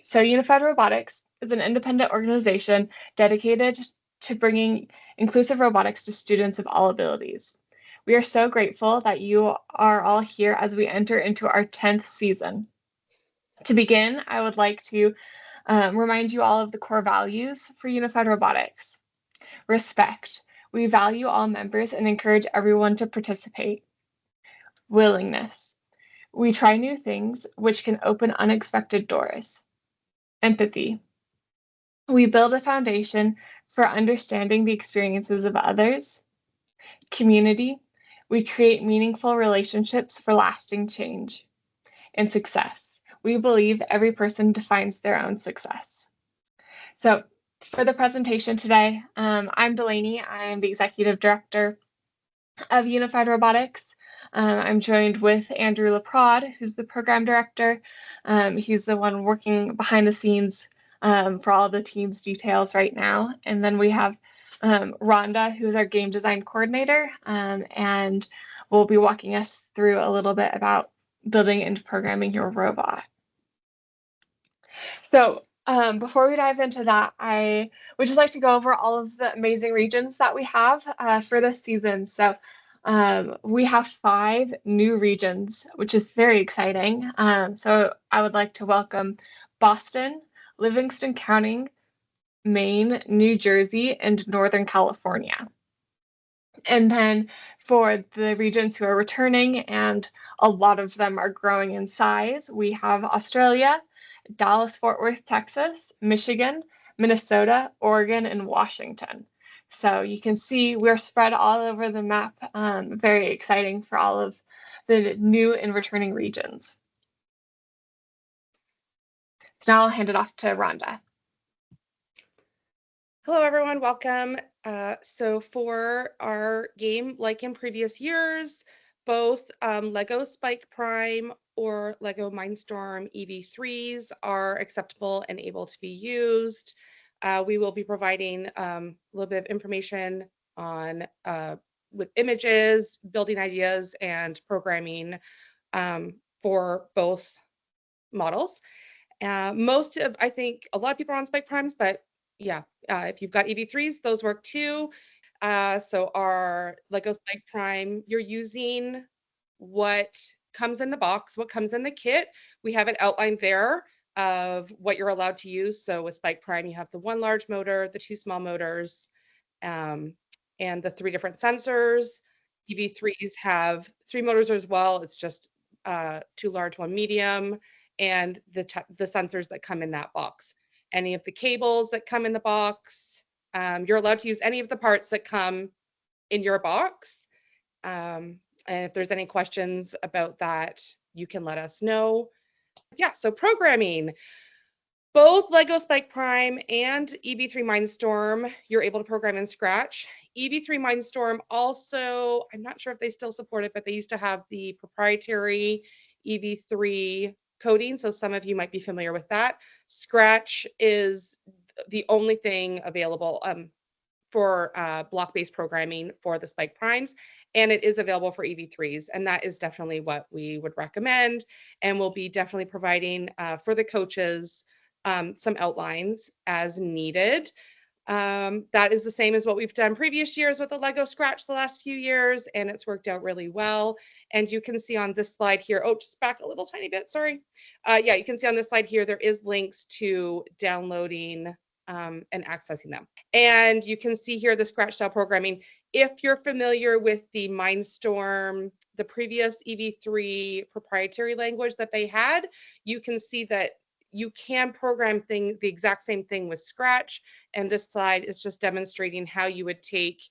So Unified Robotics is an independent organization dedicated to bringing inclusive robotics to students of all abilities. We are so grateful that you are all here as we enter into our 10th season. To begin, I would like to remind you all of the core values for Unified Robotics. Respect. We value all members and encourage everyone to participate. Willingness. We try new things, which can open unexpected doors. Empathy. We build a foundation for understanding the experiences of others. Community. We create meaningful relationships for lasting change. And success. We believe every person defines their own success. So for the presentation today, I'm Delaney. I'm the Executive Director of Unified Robotics. I'm joined with Andrew Leprod, who's the Program Director. He's the one working behind the scenes for all the team's details right now. And then we have Rhonda, who's our Game Design Coordinator, and will be walking us through a little bit about building and programming your robot. So before we dive into that, I would just like to go over all of the amazing regions that we have for this season. So we have 5 new regions, which is very exciting. So I would like to welcome Boston, Livingston County, Maine, New Jersey, and Northern California. And then for the regions who are returning, and a lot of them are growing in size, we have Australia, Dallas-Fort Worth, Texas, Michigan, Minnesota, Oregon, and Washington. So you can see we're spread all over the map. Very exciting for all of the new and returning regions. So now I'll hand it off to Rhonda. Hello, everyone. Welcome. So for our game, like in previous years, both Lego Spike Prime or Lego Mindstorm EV3s are acceptable and able to be used. We will be providing a little bit of information on with images, building ideas, and programming for both models. I think a lot of people are on Spike Primes, but yeah, if you've got EV3s, those work too. So our Lego Spike Prime, you're using what comes in the box, what comes in the kit. We have it outlined there of what you're allowed to use. So with Spike Prime, you have the 1 large motor, the 2 small motors, and the 3 different sensors. EV3s have 3 motors as well. It's just 2 large, 1 medium, and the sensors that come in that box. Any of the cables that come in the box, you're allowed to use any of the parts that come in your box. And if there's any questions about that, you can let us know. Yeah, so programming. Both Lego Spike Prime and EV3 Mindstorm, you're able to program in Scratch. EV3 Mindstorm also, I'm not sure if they still support it, but they used to have the proprietary EV3 coding, so some of you might be familiar with that. Scratch is the only thing available for block-based programming for the Spike Primes, and it is available for EV3s, and that is definitely what we would recommend, and we'll be definitely providing for the coaches some outlines as needed. That is the same as what we've done previous years with the Lego Scratch the last few years, and it's worked out really well. And you can see on this slide here, oh, just back a little tiny bit, sorry. Yeah, you can see on this slide here, there is links to downloading and accessing them. And you can see here the Scratch style programming. If you're familiar with the Mindstorm, the previous EV3 proprietary language that they had, you can see that you can program the exact same thing with Scratch. And this slide is just demonstrating how you would take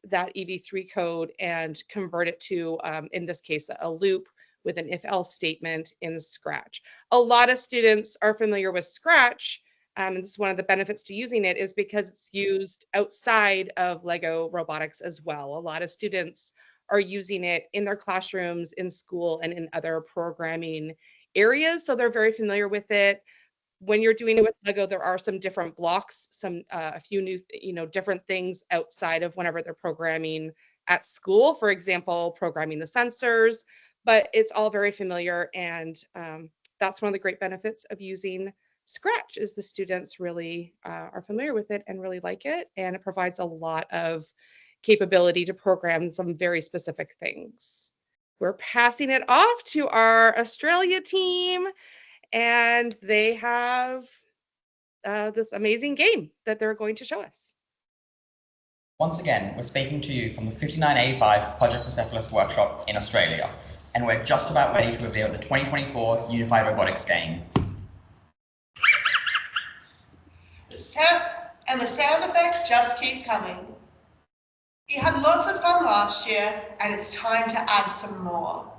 that EV3 code and convert it to, in this case, a loop with an if-else statement in Scratch. A lot of students are familiar with Scratch, and this is one of the benefits to using it is because it's used outside of Lego robotics as well. A lot of students are using it in their classrooms, in school, and in other programming areas, so they're very familiar with it. When you're doing it with Lego, there are some different blocks, a few new, different things outside of whenever they're programming at school, for example, programming the sensors, but it's all very familiar, and that's one of the great benefits of using scratch, as the students really are familiar with it and really like it, and it provides a lot of capability to program some very specific things. We're passing it off to our Australia team, and they have this amazing game that they're going to show us. Once again, we're speaking to you from the 5985 Project Persepolis workshop in Australia, and we're just about ready to reveal the 2024 Unified Robotics game. The sound effects just keep coming. You had lots of fun last year, and it's time to add some more.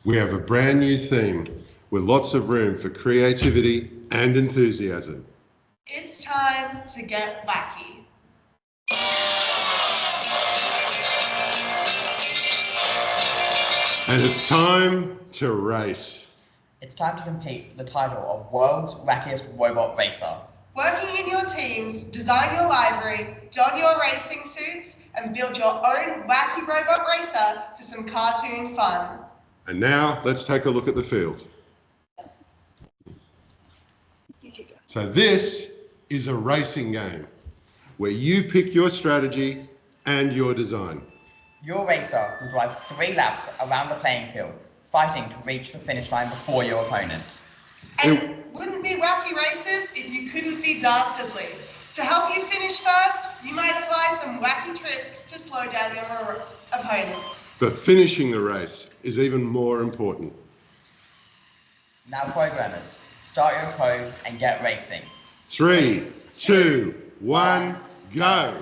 We have a brand new theme with lots of room for creativity and enthusiasm. It's time to get wacky. And it's time to race. It's time to compete for the title of World's Wackiest Robot Racer. Working in your teams, design your library, don your racing suits, and build your own wacky robot racer for some cartoon fun. And now let's take a look at the field. So this is a racing game where you pick your strategy and your design. Your racer will drive 3 laps around the playing field, fighting to reach the finish line before your opponent. And it wouldn't be wacky races if you couldn't be dastardly. To help you finish first, you might apply some wacky tricks to slow down your opponent. But finishing the race is even more important. Now programmers, start your code and get racing. 3, 2, 1, go!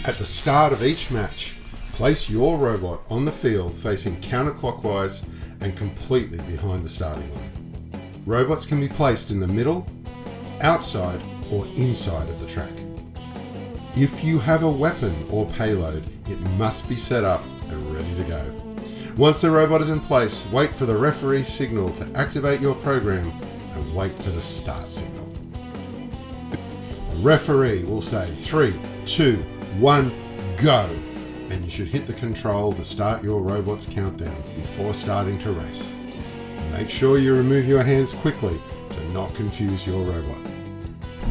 At the start of each match, place your robot on the field facing counterclockwise and completely behind the starting line. Robots can be placed in the middle, outside, or inside of the track. If you have a weapon or payload, it must be set up and ready to go. Once the robot is in place, wait for the referee's signal to activate your program and wait for the start signal. The referee will say 3, 2, 1, go! And you should hit the control to start your robot's countdown before starting to race. Make sure you remove your hands quickly to not confuse your robot.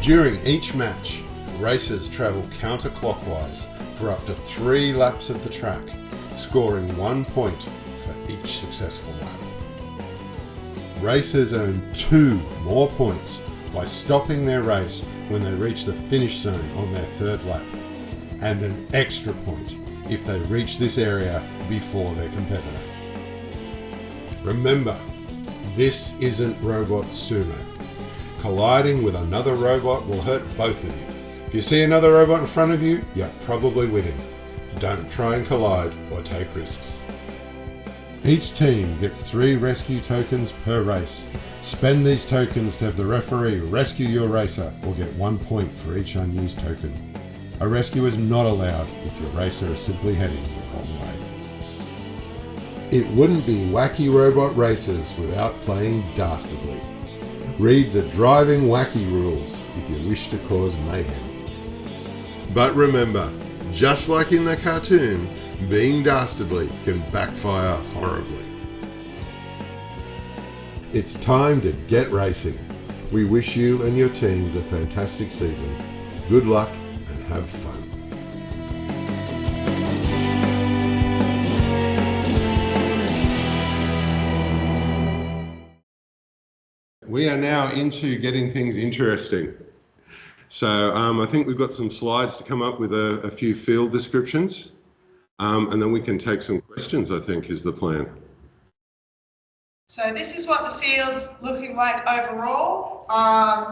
During each match, racers travel counterclockwise for up to 3 laps of the track, scoring 1 point for each successful lap. Racers earn 2 more points by stopping their race when they reach the finish zone on their 3rd lap, and an extra point if they reach this area before their competitor. Remember, this isn't robot sumo. Colliding with another robot will hurt both of you. If you see another robot in front of you, you're probably winning. Don't try and collide or take risks. Each team gets 3 rescue tokens per race. Spend these tokens to have the referee rescue your racer or get 1 point for each unused token. A rescue is not allowed if your racer is simply heading the wrong way. It wouldn't be wacky robot races without playing dastardly. Read the driving wacky rules if you wish to cause mayhem. But remember, just like in the cartoon, being dastardly can backfire horribly. It's time to get racing. We wish you and your teams a fantastic season. Good luck and have fun. We are now into getting things interesting. So I think we've got some slides to come up with a few field descriptions, and then we can take some questions, I think, is the plan. So this is what the field's looking like overall.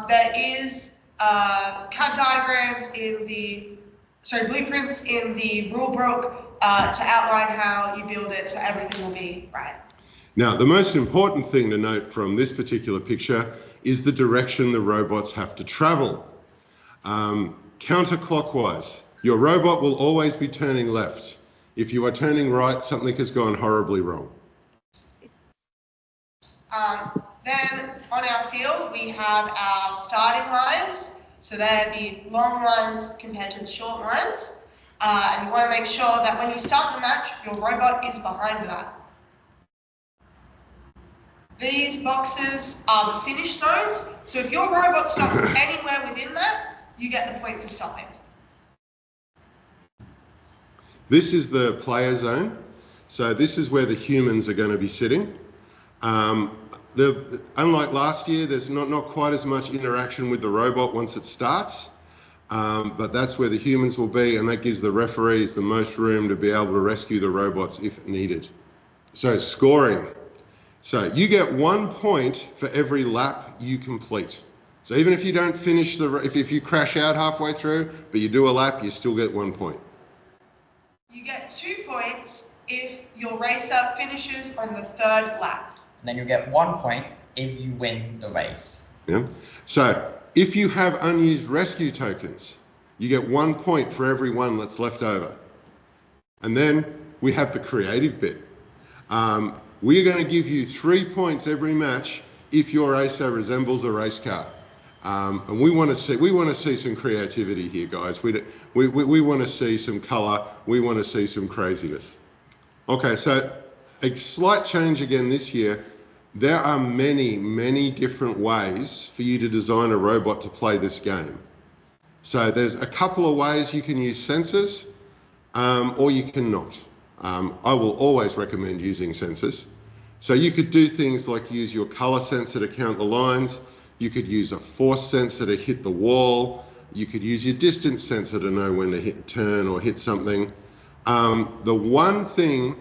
There is CAD diagrams blueprints in the rule book to outline how you build it, so everything will be right. Now, the most important thing to note from this particular picture is the direction the robots have to travel. Counterclockwise. Your robot will always be turning left. If you are turning right, something has gone horribly wrong. Then on our field, we have our starting lines. So they're the long lines compared to the short lines. And you want to make sure that when you start the match, your robot is behind that. These boxes are the finish zones. So if your robot stops anywhere within that, you get the point for stopping. This is the player zone. So this is where the humans are going to be sitting. Unlike last year, there's not quite as much interaction with the robot once it starts, but that's where the humans will be, and that gives the referees the most room to be able to rescue the robots if needed. So scoring. So you get 1 point for every lap you complete. So even if you don't finish if you crash out halfway through, but you do a lap, you still get 1 point. You get 2 points if your racer finishes on the 3rd lap. And then you get 1 point if you win the race. Yeah. So if you have unused rescue tokens, you get 1 point for every one that's left over. And then we have the creative bit. We're going to give you 3 points every match if your racer resembles a race car. And we want to see some creativity here, guys. We want to see some colour. We want to see some craziness. Okay, so a slight change again this year. There are many different ways for you to design a robot to play this game. So there's a couple of ways you can use sensors, or you cannot. I will always recommend using sensors. So you could do things like use your color sensor to count the lines. You could use a force sensor to hit the wall. You could use your distance sensor to know when to turn or hit something. The one thing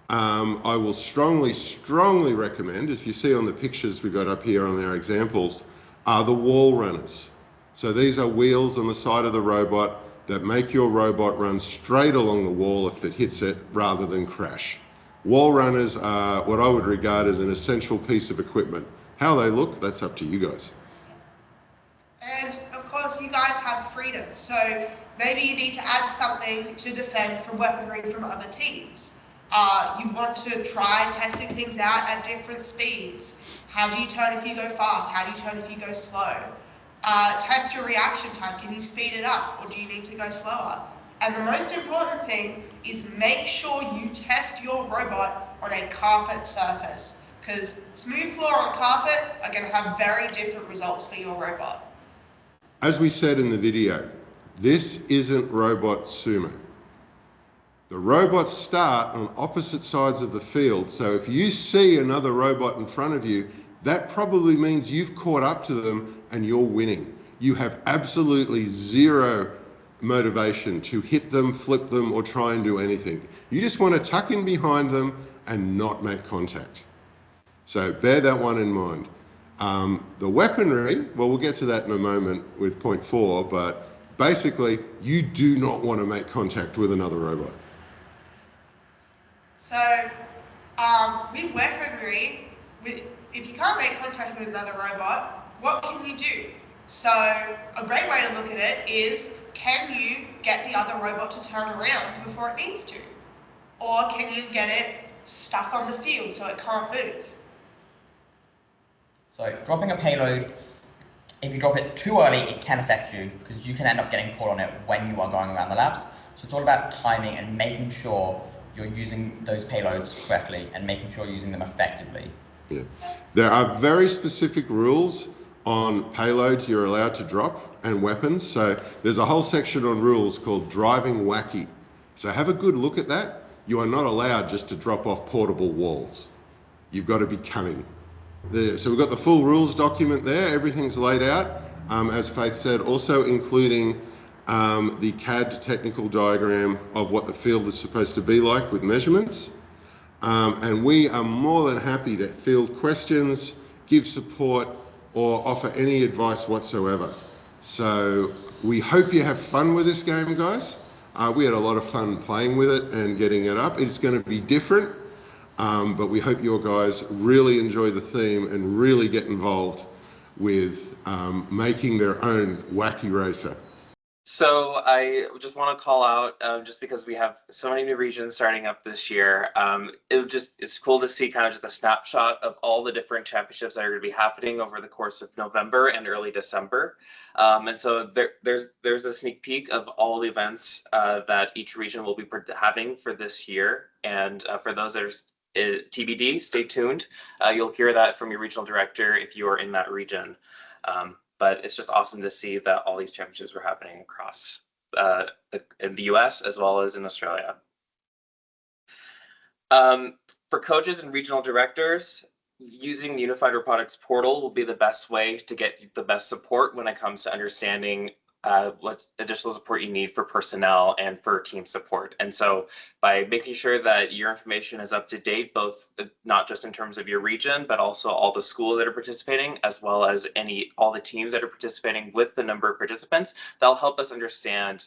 I will strongly recommend, if you see on the pictures we've got up here on our examples, are the wall runners. So these are wheels on the side of the robot that make your robot run straight along the wall if it hits it rather than crash. Wall runners are what I would regard as an essential piece of equipment. How they look, that's up to you guys. And of course, you guys have freedom. So maybe you need to add something to defend from weaponry from other teams. You want to try testing things out at different speeds. How do you turn if you go fast? How do you turn if you go slow? Test your reaction time. Can you speed it up, or do you need to go slower? And the most important thing is make sure you test your robot on a carpet surface, because smooth floor on carpet are going to have very different results for your robot. As we said in the video, this isn't robot sumo. The robots start on opposite sides of the field, so if you see another robot in front of you, that probably means you've caught up to them and you're winning. You have absolutely zero motivation to hit them, flip them, or try and do anything. You just want to tuck in behind them and not make contact. So bear that one in mind. The weaponry, well, we'll get to that in a moment with point 4, but basically you do not want to make contact with another robot. So with weaponry, if you can't make contact with another robot, what can you do? So a great way to look at it is, can you get the other robot to turn around before it needs to? Or can you get it stuck on the field so it can't move? So dropping a payload, if you drop it too early, it can affect you because you can end up getting caught on it when you are going around the laps. So it's all about timing and making sure you're using those payloads correctly and making sure you're using them effectively. Yeah. There are very specific rules on payloads you're allowed to drop and weapons. So there's a whole section on rules called driving wacky. So have a good look at that. You are not allowed just to drop off portable walls. You've got to be cunning. So we've got the full rules document there. Everything's laid out, as Faith said, also including the CAD technical diagram of what the field is supposed to be like with measurements. And we are more than happy to field questions, give support, or offer any advice whatsoever. So we hope you have fun with this game, guys. We had a lot of fun playing with it and getting it up. It's going to be different, but we hope your guys really enjoy the theme and really get involved with making their own wacky racer. So I just want to call out, just because we have so many new regions starting up this year, it's cool to see kind of just a snapshot of all the different championships that are going to be happening over the course of November and early December. And so there's a sneak peek of all the events that each region will be having for this year. And for those that are TBD, stay tuned. You'll hear that from your regional director if you are in that region. But it's just awesome to see that all these championships were happening across in the US as well as in Australia. For coaches and regional directors, using the Unified Robotics portal will be the best way to get the best support when it comes to understanding what additional support you need for personnel and for team support. And so by making sure that your information is up to date, both not just in terms of your region, but also all the schools that are participating, as well as all the teams that are participating with the number of participants, that'll help us understand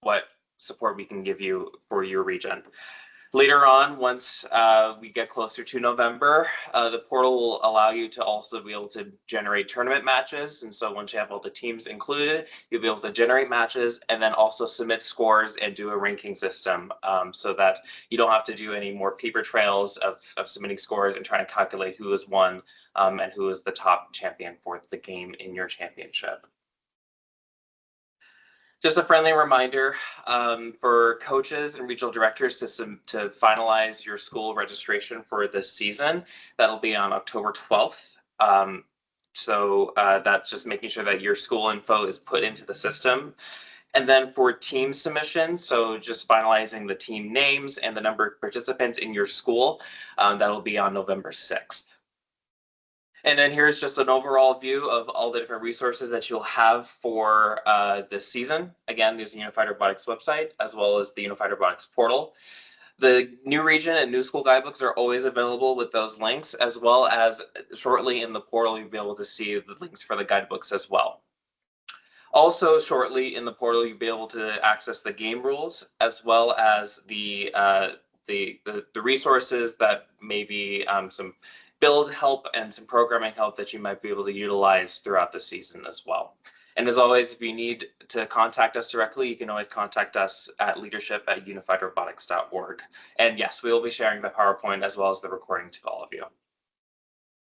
what support we can give you for your region. Later on, once we get closer to November, the portal will allow you to also be able to generate tournament matches. And so once you have all the teams included, you'll be able to generate matches and then also submit scores and do a ranking system, so that you don't have to do any more paper trails of submitting scores and trying to calculate who has won and who is the top champion for the game in your championship. Just a friendly reminder for coaches and regional directors to finalize your school registration for this season. That'll be on October 12th. So that's just making sure that your school info is put into the system. And then for team submissions, so just finalizing the team names and the number of participants in your school, that'll be on November 6th. And then here's just an overall view of all the different resources that you'll have for this season. Again, there's the Unified Robotics website, as well as the Unified Robotics portal. The new region and new school guidebooks are always available with those links, as well as shortly in the portal, you'll be able to see the links for the guidebooks as well. Also, shortly in the portal, you'll be able to access the game rules, as well as the resources that may be some build help and some programming help that you might be able to utilize throughout the season as well. And as always, if you need to contact us directly, you can always contact us at leadership@unifiedrobotics.org. And yes, we will be sharing the PowerPoint as well as the recording to all of you.